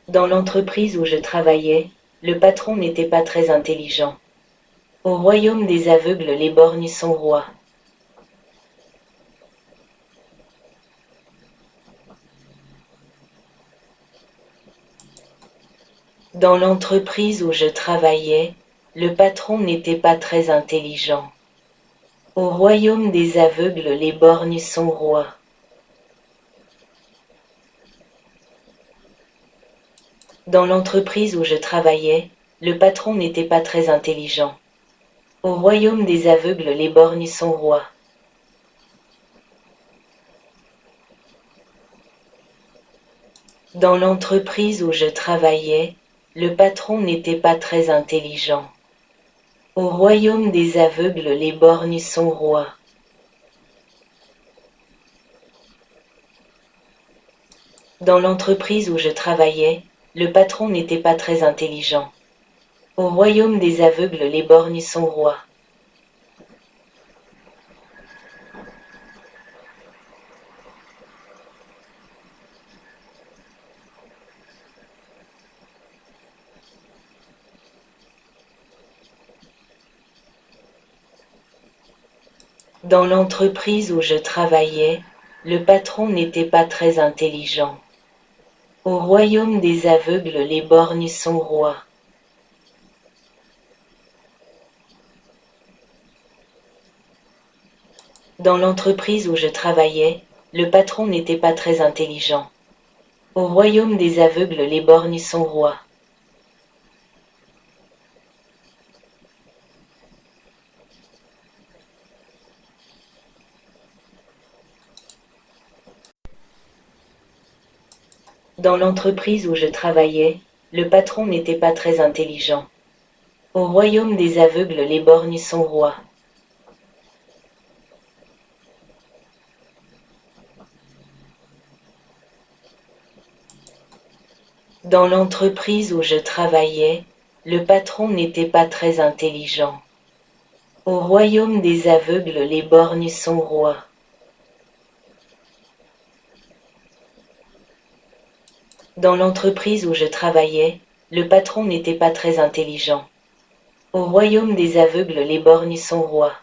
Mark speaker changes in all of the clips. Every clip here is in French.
Speaker 1: Dans l'entreprise où je travaillais, le patron n'était pas très intelligent. Au royaume des aveugles, les borgnes sont rois. Dans l'entreprise où je travaillais, le patron n'était pas très intelligent. Au royaume des aveugles, les borgnes sont rois. Dans l'entreprise où je travaillais, le patron n'était pas très intelligent. Au royaume des aveugles, les borgnes sont rois. Dans l'entreprise où je travaillais, le patron n'était pas très intelligent. Au royaume des aveugles, les borgnes sont rois. Dans l'entreprise où je travaillais, le patron n'était pas très intelligent. Au royaume des aveugles, les borgnes sont rois. Dans l'entreprise où je travaillais, le patron n'était pas très intelligent. Au royaume des aveugles, les borgnes sont rois. Dans l'entreprise où je travaillais, le patron n'était pas très intelligent. Au royaume des aveugles, les borgnes sont rois. Dans l'entreprise où je travaillais, le patron n'était pas très intelligent. Au royaume des aveugles, les borgnes sont rois. Dans l'entreprise où je travaillais, le patron n'était pas très intelligent. Au royaume des aveugles, les borgnes sont rois. Dans l'entreprise où je travaillais, le patron n'était pas très intelligent. Au royaume des aveugles, les borgnes sont rois.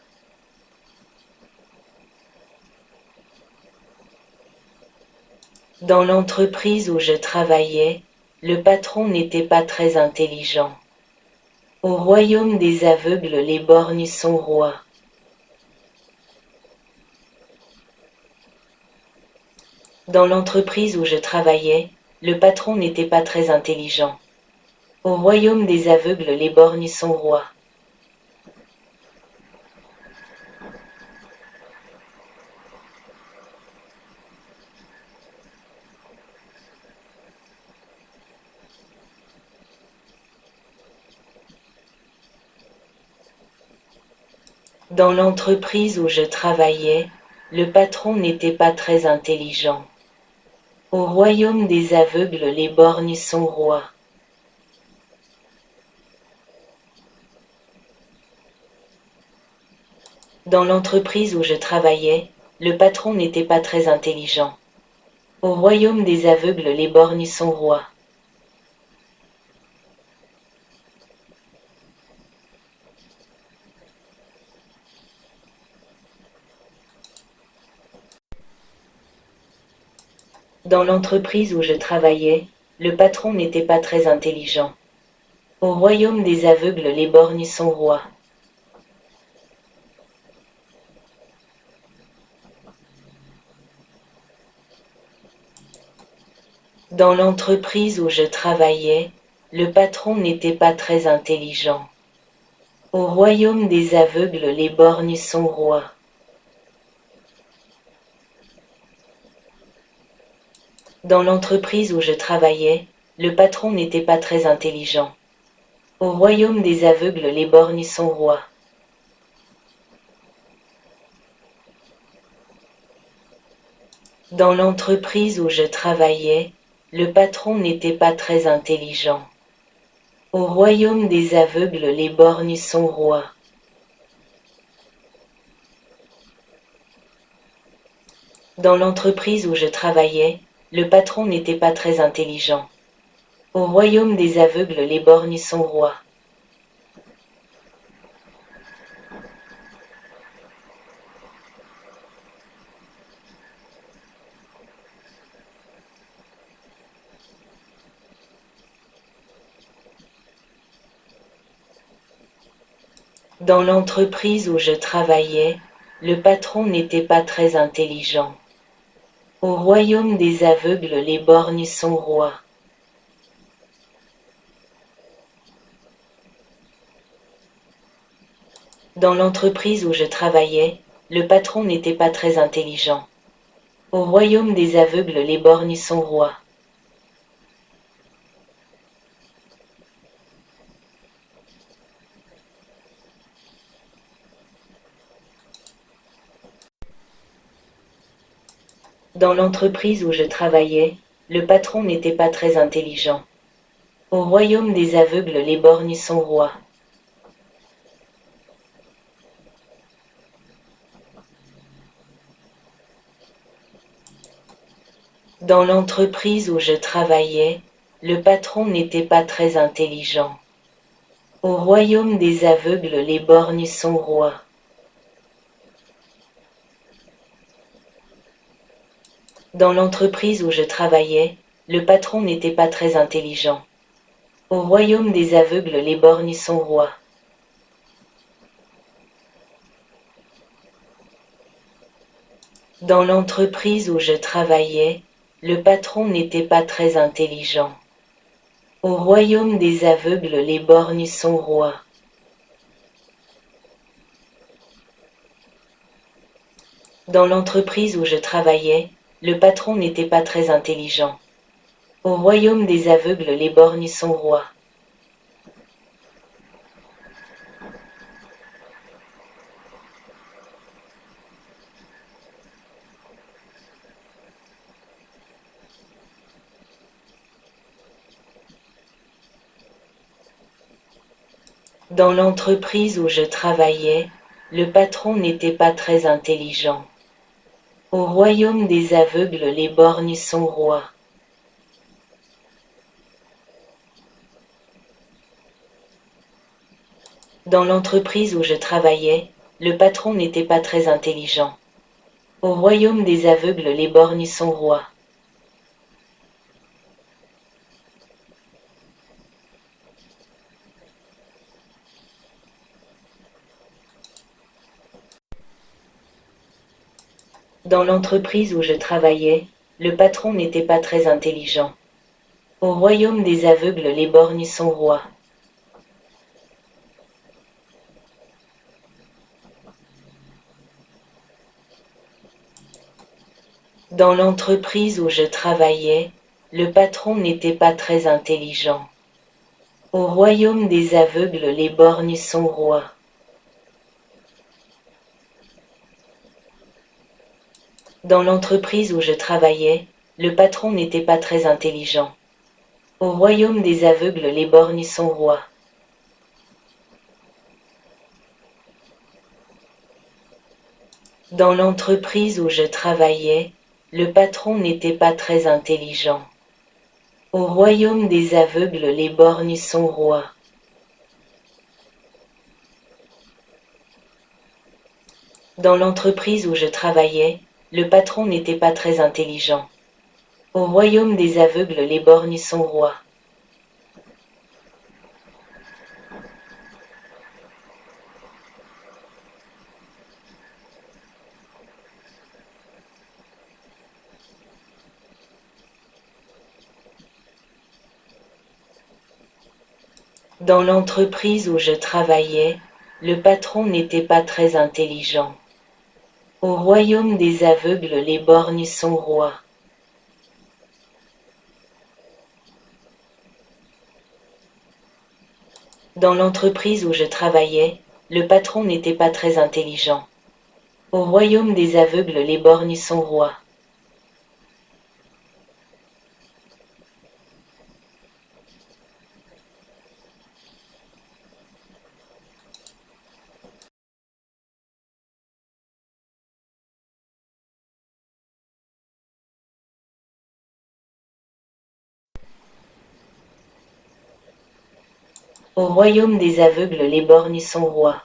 Speaker 1: Dans l'entreprise où je travaillais, le patron n'était pas très intelligent. Au royaume des aveugles, les borgnes sont rois. Dans l'entreprise où je travaillais, le patron n'était pas très intelligent. Au royaume des aveugles, les borgnes sont rois. Dans l'entreprise où je travaillais, le patron n'était pas très intelligent. Au royaume des aveugles, les borgnes sont rois. Dans l'entreprise où je travaillais, le patron n'était pas très intelligent. Au royaume des aveugles, les borgnes sont rois. Dans l'entreprise où je travaillais, le patron n'était pas très intelligent. Au royaume des aveugles, les borgnes sont rois. Dans l'entreprise où je travaillais, le patron n'était pas très intelligent. Au royaume des aveugles, les borgnes sont rois. Dans l'entreprise où je travaillais, le patron n'était pas très intelligent. Au royaume des aveugles, les borgnes sont rois. Dans l'entreprise où je travaillais, le patron n'était pas très intelligent. Au royaume des aveugles, les borgnes sont rois. Dans l'entreprise où je travaillais, le patron n'était pas très intelligent. Au royaume des aveugles les borgnes sont rois. Dans l'entreprise où je travaillais, le patron n'était pas très intelligent. Au royaume des aveugles les borgnes sont rois. Dans l'entreprise où je travaillais, le patron n'était pas très intelligent. Au royaume des aveugles les borgnes sont rois. Dans l'entreprise où je travaillais, le patron n'était pas très intelligent. Au royaume des aveugles les borgnes sont rois. Dans l'entreprise où je travaillais, le patron n'était pas très intelligent. Au royaume des aveugles les borgnes sont rois. Dans l'entreprise où je travaillais, le patron n'était pas très intelligent. Au royaume des aveugles les borgnes sont rois. Dans l'entreprise où je travaillais, le patron n'était pas très intelligent. Au royaume des aveugles les borgnes sont rois. Dans l'entreprise où je travaillais, le patron n'était pas très intelligent. Au royaume des aveugles les borgnes sont rois. Dans l'entreprise où je travaillais, le patron n'était pas très intelligent. Au royaume des aveugles les borgnes sont rois. Dans l'entreprise où je travaillais, le patron n'était pas très intelligent. Au royaume des aveugles les borgnes sont rois. Dans l'entreprise où je travaillais, le patron n'était pas très intelligent. Au royaume des aveugles les borgnes sont rois. Dans l'entreprise où je travaillais, le patron n'était pas très intelligent. Au royaume des aveugles les borgnes sont rois. Dans l'entreprise où je travaillais, le patron n'était pas très intelligent. Au royaume des aveugles les borgnes sont rois. Dans l'entreprise où je travaillais, le patron n'était pas très intelligent. Au royaume des aveugles les borgnes sont rois. Dans l'entreprise où je travaillais, le patron n'était pas très intelligent. Au royaume des aveugles les borgnes sont rois. Dans l'entreprise où je travaillais, le patron n'était pas très intelligent. Au royaume des aveugles les borgnes sont rois. Dans l'entreprise où je travaillais, le patron n'était pas très intelligent. Au royaume des aveugles les borgnes sont rois. Au royaume des aveugles les borgnes sont rois.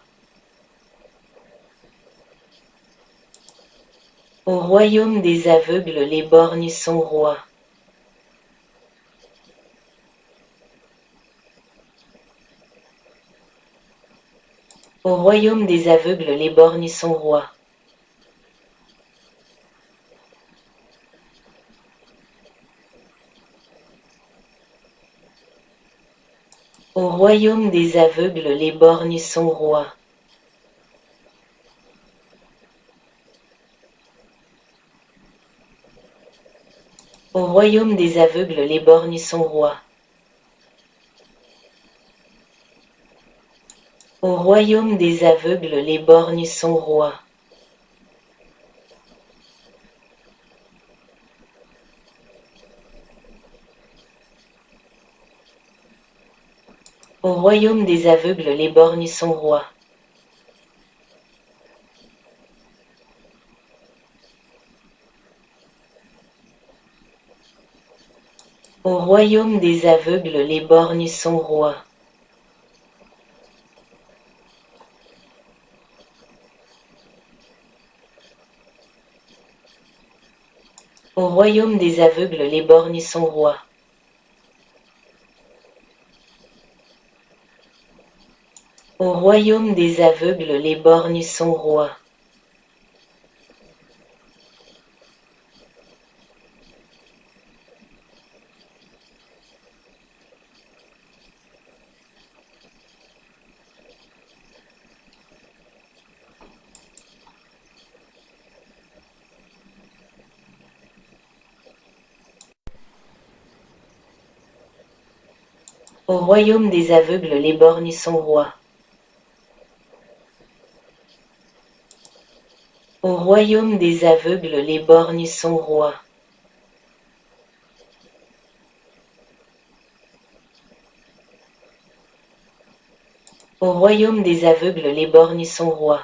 Speaker 1: Au royaume des aveugles les borgnes sont rois. Au royaume des aveugles les borgnes sont rois. Au royaume des aveugles les borgnes sont rois. Au royaume des aveugles les borgnes sont rois. Au royaume des aveugles les borgnes sont rois. Au royaume des aveugles les borgnes sont rois. Au royaume des aveugles les borgnes sont rois. Au royaume des aveugles les borgnes sont rois. Au royaume des aveugles les borgnes sont rois. Au royaume des aveugles les borgnes sont rois. Au royaume des aveugles les borgnes sont rois. Au royaume des aveugles les borgnes sont rois.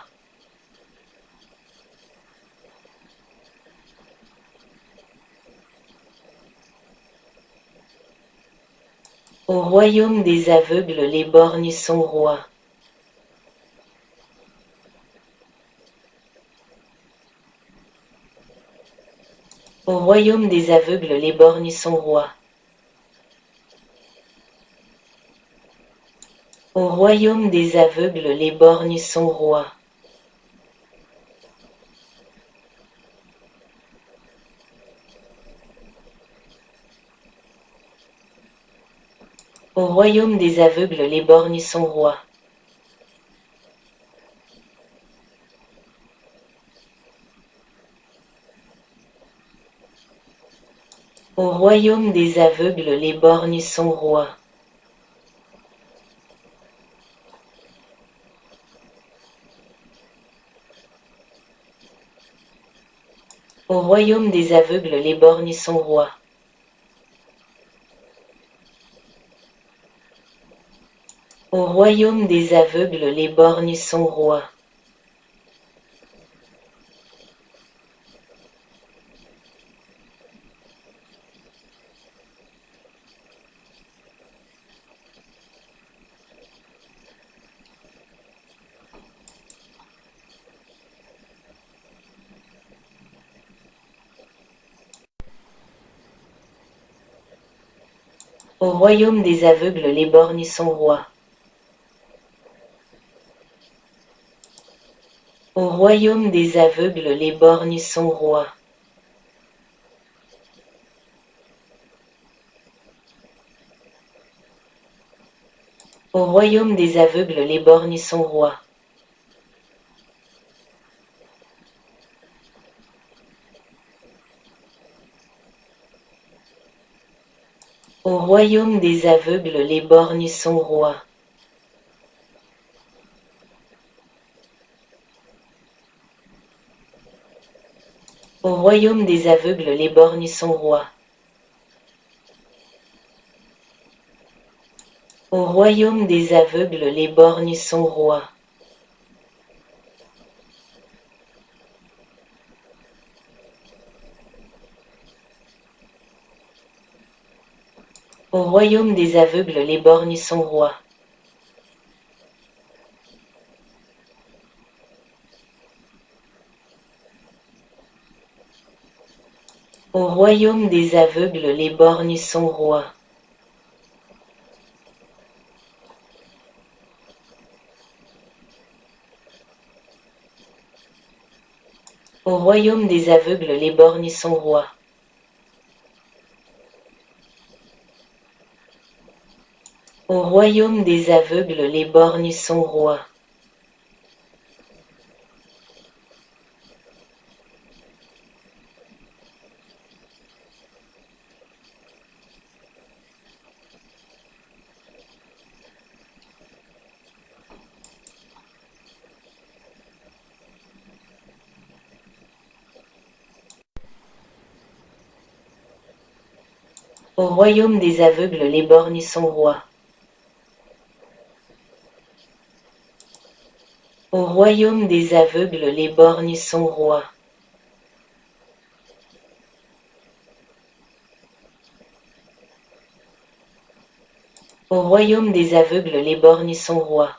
Speaker 1: Au royaume des aveugles les borgnes sont rois. Au royaume des aveugles les borgnes sont rois. Au royaume des aveugles les borgnes sont rois. Au royaume des aveugles les borgnes sont rois. Au royaume des aveugles les borgnes sont rois. Au royaume des aveugles les borgnes sont rois. Au royaume des aveugles les borgnes sont rois. Au royaume des aveugles les borgnes sont rois. Au royaume des aveugles les borgnes sont rois. Au royaume des aveugles les borgnes sont rois. Au royaume des aveugles les borgnes sont rois. Au royaume des aveugles les borgnes sont rois. Au royaume des aveugles les borgnes sont rois. Au royaume des aveugles les borgnes sont rois. royaume des aveugles les borgnes sont rois. Au royaume des aveugles les borgnes sont rois. Au royaume des aveugles les borgnes sont rois. Au royaume des aveugles les borgnes sont rois. Au royaume des aveugles les borgnes sont rois. Au royaume des aveugles les borgnes sont rois.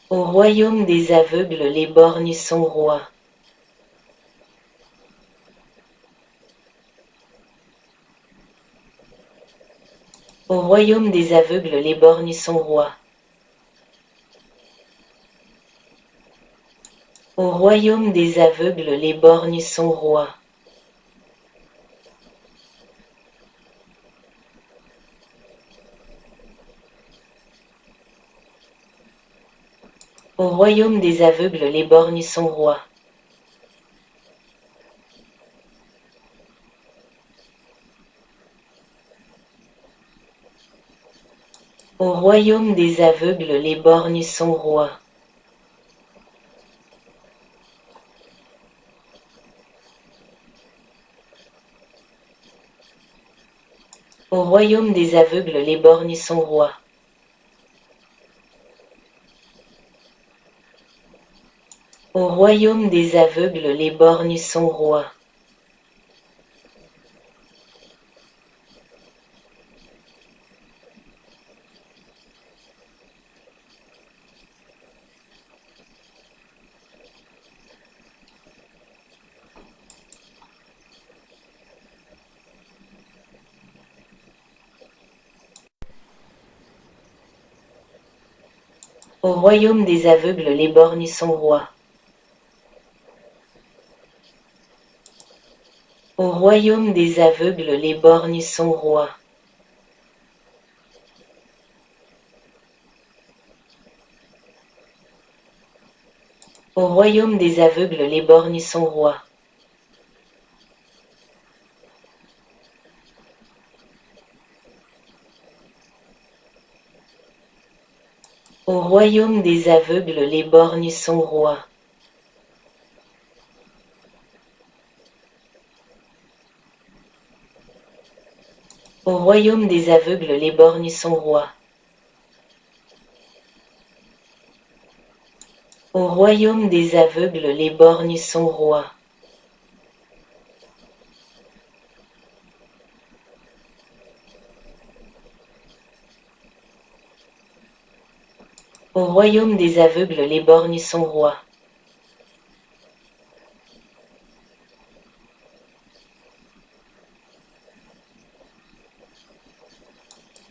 Speaker 1: Au royaume des aveugles les borgnes sont rois. Au royaume des aveugles les borgnes sont rois. Au royaume des aveugles les borgnes sont rois. Au royaume des aveugles les borgnes sont rois. Au royaume des aveugles les borgnes sont rois. Au royaume des aveugles les borgnes sont rois. Au royaume des aveugles les borgnes sont rois. Au royaume des aveugles les borgnes sont rois. Au royaume des aveugles les borgnes sont rois. Au royaume des aveugles les borgnes sont rois. Au royaume des aveugles les borgnes sont rois. Au royaume des aveugles les borgnes sont rois. Au royaume des aveugles les borgnes sont rois. Au royaume des aveugles les borgnes sont rois.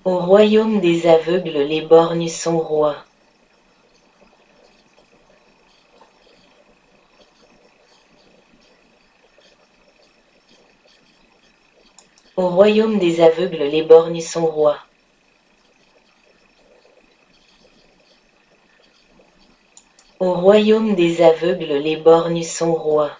Speaker 1: Au royaume des aveugles les borgnes sont rois. Au royaume des aveugles les borgnes sont rois. Au royaume des aveugles les borgnes sont rois.